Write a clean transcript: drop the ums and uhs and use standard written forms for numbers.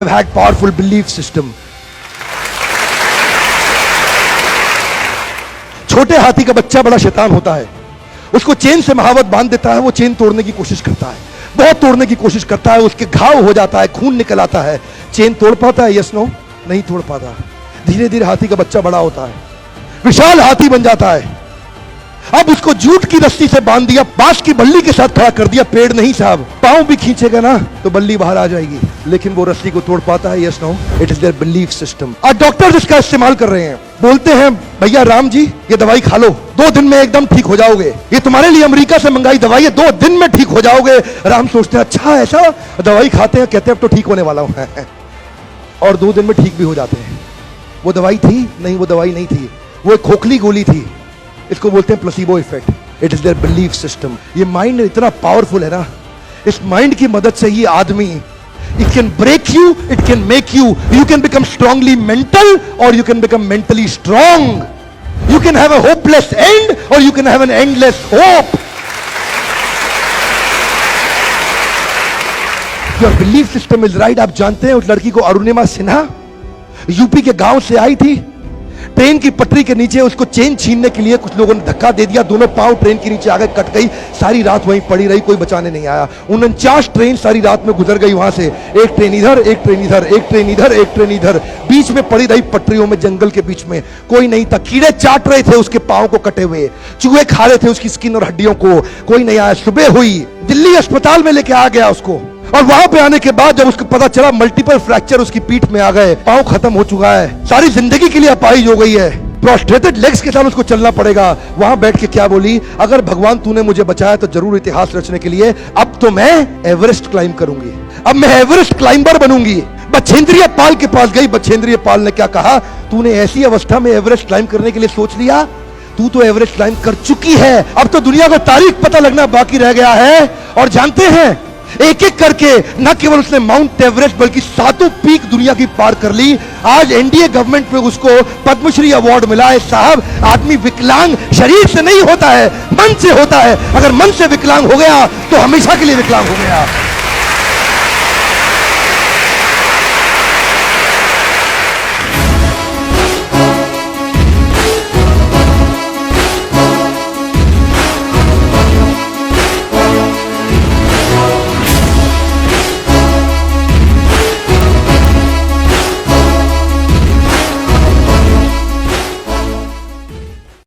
have had powerful belief system. छोटे हाथी का बच्चा बड़ा शैतान होता है, उसको चेन से महावत बांध देता है, वो चेन तोड़ने की कोशिश करता है, बहुत तोड़ने की कोशिश करता है, उसके घाव हो जाता है, खून निकल आता है। चेन तोड़ पाता है? Yes no? नहीं तोड़ पाता। धीरे धीरे हाथी का बच्चा बड़ा होता है, विशाल हाथी बन जाता है। अब उसको जूट की रस्सी से बांध दिया, बांस की बल्ली के साथ खड़ा कर दिया। पेड़ नहीं साहब, पांव भी खींचेगा ना तो बल्ली बाहर आ जाएगी, लेकिन वो रस्सी को तोड़ पाता है? Yes no? It is their belief system. आज डॉक्टर इसका इस्तेमाल कर रहे हैं, बोलते हैं भैया राम जी ये दवाई खा लो, 2 दिन में एकदम ठीक हो जाओगे, ये तुम्हारे लिए अमेरिका से मंगाई दवाई है, 2 दिन में ठीक हो जाओगे। राम सोचते हैं अच्छा ऐसा, दवाई खाते हैं, कहते हैं अब तो ठीक होने वाला हूं और 2 दिन में ठीक भी हो जाते हैं। वो दवाई थी? नहीं, वो दवाई नहीं थी, वो एक खोखली गोली थी। इसको बोलते हैं placebo effect. It is their belief system. ये माइंड इतना पावरफुल है ना, इस माइंड की मदद से ही आदमी, it can break you, it can make you, you can become strongly mental और you can become mentally strong. You can have a hopeless end और you can have an endless hope. Your belief system is right. आप जानते हैं उस लड़की को, Arunima Sinha, UP के गांव से आई थी, ट्रेन की पटरी के नीचे उसको चेन छीनने के लिए कुछ लोगों ने धक्का दे दिया, दोनों पांव ट्रेन के नीचे आ गए, कट गई, सारी रात वहीं पड़ी रही, कोई बचाने नहीं आया। 49 ट्रेन सारी रात में गुजर गई वहां से, एक ट्रेन इधर, एक ट्रेन इधर, एक ट्रेन इधर, एक ट्रेन इधर, बीच में पड़ी रही पटरियों में, जंगल के बीच में। कोई नहीं था, कीड़े चाट रहे थे उसके पांव को कटे हुए, चूहे खा रहे थे उसकी स्किन और हड्डियों को, कोई नहीं आया। सुबह हुई, दिल्ली अस्पताल में लेके आ गया उसको, और वहां पे आने के बाद जब उसको पता चला मल्टीपल फ्रैक्चर उसकी पीठ में आ गए, पांव खत्म हो चुका है, सारी जिंदगी के लिए अपाहिज हो गई है, प्रोस्ट्रेटेड लेग्स के साथ उसको चलना पड़ेगा। वहां बैठ के क्या बोली? अगर भगवान तूने मुझे बचाया तो जरूर इतिहास रचने के लिए, अब तो मैं एवरेस्ट क्लाइम करूंगी, अब मैं एवरेस्ट क्लाइंबर बनूंगी। बछेंद्रिय पाल के पास गई, बछेंद्रिय पाल ने क्या कहा? तूने ऐसी अवस्था में एवरेस्ट क्लाइम करने के लिए सोच लिया? तू तो एवरेस्ट क्लाइम कर चुकी है, अब तो दुनिया को तारीख पता लगना बाकी रह गया है। और जानते हैं, एक एक करके न केवल उसने माउंट एवरेस्ट बल्कि 7 पीक दुनिया की पार कर ली। आज एनडीए गवर्नमेंट में उसको पद्मश्री अवार्ड मिला है। साहब, आदमी विकलांग शरीर से नहीं होता है, मन से होता है। अगर मन से विकलांग हो गया तो हमेशा के लिए विकलांग हो गया।